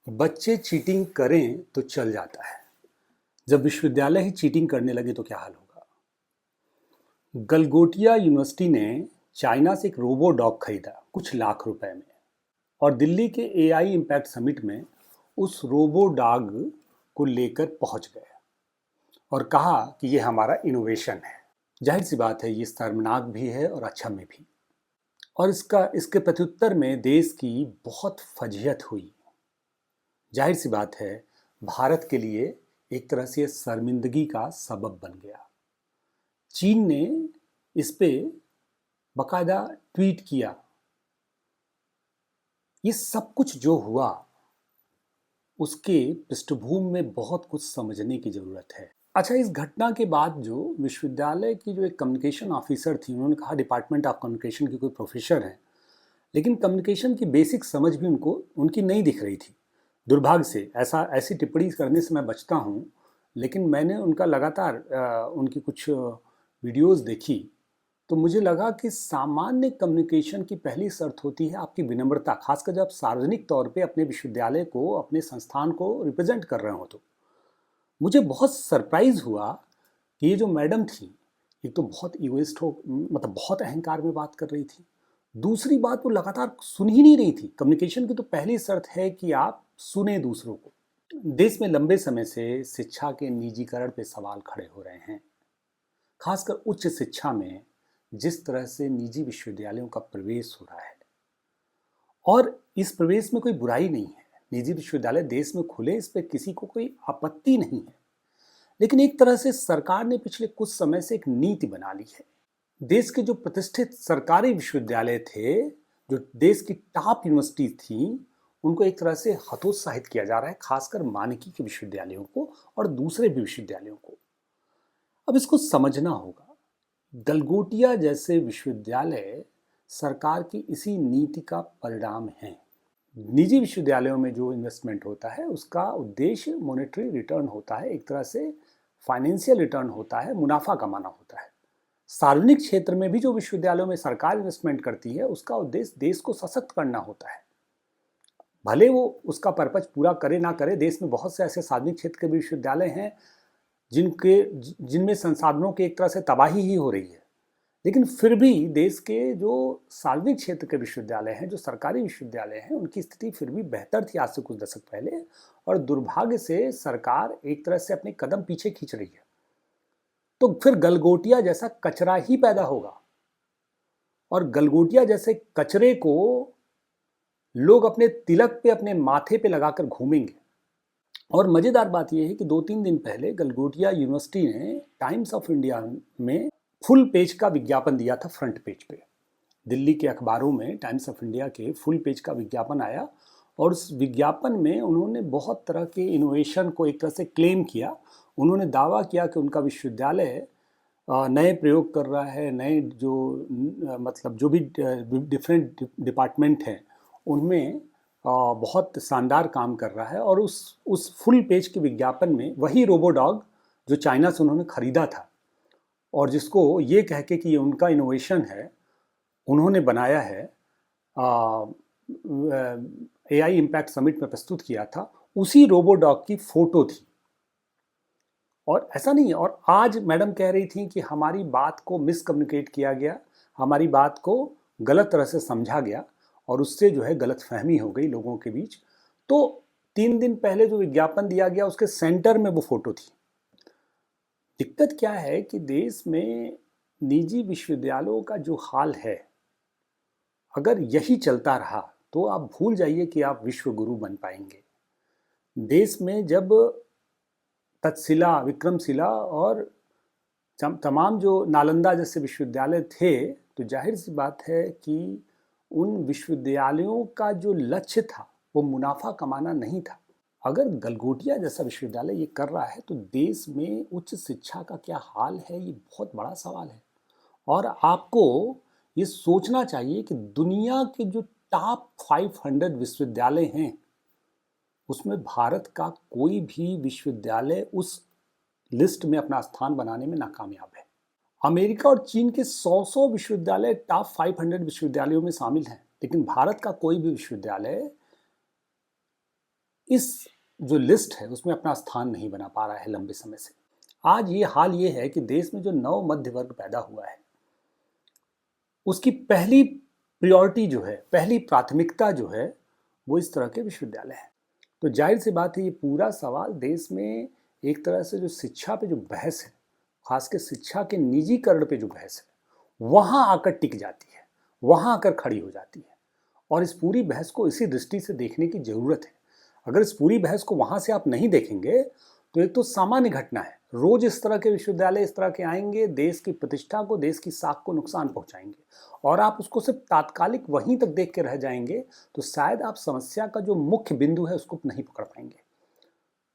बच्चे चीटिंग करें तो चल जाता है। जब विश्वविद्यालय ही चीटिंग करने लगे तो क्या हाल होगा। गलगोटिया यूनिवर्सिटी ने चाइना से एक रोबो डॉग खरीदा कुछ लाख रुपए में और दिल्ली के एआई इम्पैक्ट समिट में उस रोबो डॉग को लेकर पहुंच गए और कहा कि ये हमारा इनोवेशन है। जाहिर सी बात है, ये शर्मनाक भी है और अच्छा में भी। और इसके प्रत्युत्तर में देश की बहुत फजीहत हुई। जाहिर सी बात है, भारत के लिए एक तरह से शर्मिंदगी का सबब बन गया। चीन ने इस पे बाकायदा ट्वीट किया। ये सब कुछ जो हुआ उसके पृष्ठभूमि में बहुत कुछ समझने की जरूरत है। अच्छा, इस घटना के बाद जो विश्वविद्यालय की जो एक कम्युनिकेशन ऑफिसर थी, उन्होंने कहा डिपार्टमेंट ऑफ कम्युनिकेशन की कोई प्रोफेसर है, लेकिन कम्युनिकेशन की बेसिक समझ भी उनकी नहीं दिख रही थी। दुर्भाग्य से ऐसी टिप्पणी करने से मैं बचता हूँ, लेकिन मैंने उनका लगातार उनकी कुछ वीडियोस देखी तो मुझे लगा कि सामान्य कम्युनिकेशन की पहली शर्त होती है आपकी विनम्रता, खासकर जब सार्वजनिक तौर पे अपने विश्वविद्यालय को, अपने संस्थान को रिप्रेजेंट कर रहे हो। तो मुझे बहुत सरप्राइज हुआ कि ये जो मैडम थी, एक तो बहुत ईगोइस्ट हो, मतलब बहुत अहंकार में बात कर रही थी। दूसरी बात, वो लगातार सुन ही नहीं रही थी। कम्युनिकेशन की तो पहली शर्त है कि आप सुने दूसरों को। देश में लंबे समय से शिक्षा के निजीकरण पे सवाल खड़े हो रहे हैं, खासकर उच्च शिक्षा में जिस तरह से निजी विश्वविद्यालयों का प्रवेश हो रहा है। और इस प्रवेश में कोई बुराई नहीं है, निजी विश्वविद्यालय देश में खुले, इस पर किसी को कोई आपत्ति नहीं है। लेकिन एक तरह से सरकार ने पिछले कुछ समय से एक नीति बना ली है। देश के जो प्रतिष्ठित सरकारी विश्वविद्यालय थे, जो देश की टॉप यूनिवर्सिटी थी, उनको एक तरह से हतोत्साहित किया जा रहा है, खासकर मानकी के विश्वविद्यालयों को और दूसरे भी विश्वविद्यालयों को। अब इसको समझना होगा। गलगोटिया जैसे विश्वविद्यालय सरकार की इसी नीति का परिणाम है। निजी विश्वविद्यालयों में जो इन्वेस्टमेंट होता है उसका उद्देश्य मॉनेटरी रिटर्न होता है, एक तरह से फाइनेंशियल रिटर्न होता है, मुनाफा कमाना होता है। सार्वजनिक क्षेत्र में भी जो विश्वविद्यालयों में सरकार इन्वेस्टमेंट करती है उसका उद्देश्य देश को सशक्त करना होता है। भले वो उसका पर्पज पूरा करे ना करे, देश में बहुत से ऐसे सार्वजनिक क्षेत्र के विश्वविद्यालय हैं जिनमें संसाधनों की एक तरह से तबाही ही हो रही है, लेकिन फिर भी देश के जो सार्वजनिक क्षेत्र के विश्वविद्यालय हैं, जो सरकारी विश्वविद्यालय हैं, उनकी स्थिति फिर भी बेहतर थी आज से कुछ दशक पहले। और दुर्भाग्य से सरकार एक तरह से अपने कदम पीछे खींच रही है, तो फिर गलगोटिया जैसा कचरा ही पैदा होगा। और गलगोटिया जैसे कचरे को लोग अपने तिलक पे, अपने माथे पे लगाकर घूमेंगे। और मजेदार बात यह है कि 2-3 दिन पहले गलगोटिया यूनिवर्सिटी ने टाइम्स ऑफ इंडिया में फुल पेज का विज्ञापन दिया था, फ्रंट पेज पे। दिल्ली के अखबारों में टाइम्स ऑफ इंडिया के फुल पेज का विज्ञापन आया और उस विज्ञापन में उन्होंने बहुत तरह के इनोवेशन को एक तरह से क्लेम किया। उन्होंने दावा किया कि उनका विश्वविद्यालय नए प्रयोग कर रहा है, नए जो मतलब जो भी डिफरेंट डिपार्टमेंट हैं उनमें बहुत शानदार काम कर रहा है। और उस फुल पेज के विज्ञापन में वही रोबो डॉग जो चाइना से उन्होंने खरीदा था और जिसको ये कह के कि ये उनका इनोवेशन है, उन्होंने बनाया है, एआई इम्पैक्ट समिट में प्रस्तुत किया था, उसी रोबो डॉग की फोटो थी। और ऐसा नहीं है, और आज मैडम कह रही थी कि हमारी बात को मिसकम्युनिकेट किया गया, हमारी बात को गलत तरह से समझा गया और उससे जो है गलतफहमी हो गई लोगों के बीच। तो 3 दिन पहले जो विज्ञापन दिया गया उसके सेंटर में वो फोटो थी। दिक्कत क्या है कि देश में निजी विश्वविद्यालयों का जो हाल है, अगर यही चलता रहा तो आप भूल जाइए कि आप विश्व गुरु बन पाएंगे। देश में जब तक्षशिला, विक्रमशिला और तमाम जो नालंदा जैसे विश्वविद्यालय थे, तो जाहिर सी बात है कि उन विश्वविद्यालयों का जो लक्ष्य था वो मुनाफा कमाना नहीं था। अगर गलगोटिया जैसा विश्वविद्यालय ये कर रहा है तो देश में उच्च शिक्षा का क्या हाल है, ये बहुत बड़ा सवाल है। और आपको ये सोचना चाहिए कि दुनिया के जो टॉप 500 विश्वविद्यालय हैं उसमें भारत का कोई भी विश्वविद्यालय उस लिस्ट में अपना स्थान बनाने में नाकामयाब है। अमेरिका और चीन के 100 विश्वविद्यालय टॉप 500 विश्वविद्यालयों में शामिल हैं, लेकिन भारत का कोई भी विश्वविद्यालय इस जो लिस्ट है उसमें अपना स्थान नहीं बना पा रहा है लंबे समय से। आज ये हाल ये है कि देश में जो नव मध्य वर्ग पैदा हुआ है उसकी पहली प्रायोरिटी जो है, पहली प्राथमिकता जो है, वो इस तरह के विश्वविद्यालय हैं। तो जाहिर सी बात है ये पूरा सवाल देश में एक तरह से जो शिक्षा पे जो बहस है, खासकर शिक्षा के निजीकरण पे जो बहस है, वहाँ आकर टिक जाती है, वहाँ आकर खड़ी हो जाती है। और इस पूरी बहस को इसी दृष्टि से देखने की ज़रूरत है। अगर इस पूरी बहस को वहाँ से आप नहीं देखेंगे तो एक तो सामान्य घटना है, रोज इस तरह के विश्वविद्यालय इस तरह के आएंगे, देश की प्रतिष्ठा को, देश की साख को नुकसान पहुंचाएंगे, और आप उसको सिर्फ तात्कालिक वहीं तक देख के रह जाएंगे तो शायद आप समस्या का जो मुख्य बिंदु है उसको नहीं पकड़ पाएंगे।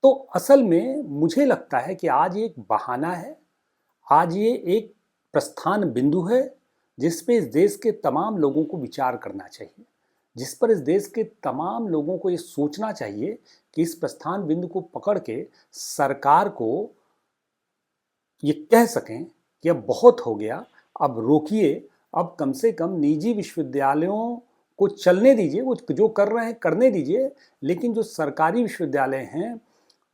तो असल में मुझे लगता है कि आज ये एक बहाना है, आज ये एक प्रस्थान बिंदु है जिस पे इस देश के तमाम लोगों को विचार करना चाहिए, जिस पर इस देश के तमाम लोगों को ये सोचना चाहिए कि इस प्रस्थान बिंदु को पकड़ के सरकार को ये कह सकें कि अब बहुत हो गया, अब रोकिए, अब कम से कम निजी विश्वविद्यालयों को चलने दीजिए, वो जो कर रहे हैं करने दीजिए, लेकिन जो सरकारी विश्वविद्यालय हैं,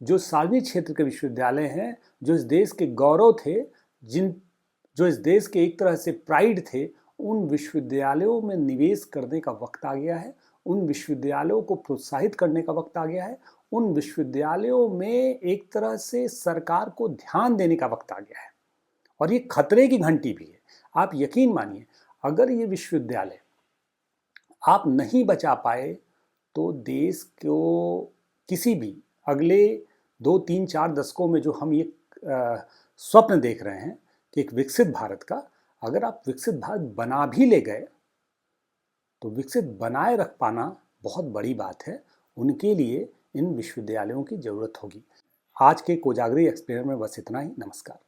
जो सार्वजनिक क्षेत्र के विश्वविद्यालय हैं, जो इस देश के गौरव थे, जो इस देश के एक तरह से प्राइड थे, उन विश्वविद्यालयों में निवेश करने का वक्त आ गया है, उन विश्वविद्यालयों को प्रोत्साहित करने का वक्त आ गया है, उन विश्वविद्यालयों में एक तरह से सरकार को ध्यान देने का वक्त आ गया है। और ये खतरे की घंटी भी है। आप यकीन मानिए, अगर ये विश्वविद्यालय आप नहीं बचा पाए तो देश को किसी भी अगले 2, 3, 4 दशकों में जो हम ये स्वप्न देख रहे हैं कि एक विकसित भारत का, अगर आप विकसित भारत बना भी ले गए तो विकसित बनाए रख पाना बहुत बड़ी बात है। उनके लिए इन विश्वविद्यालयों की जरूरत होगी। आज के कोजागरी एक्सप्लेनर में बस इतना ही। नमस्कार।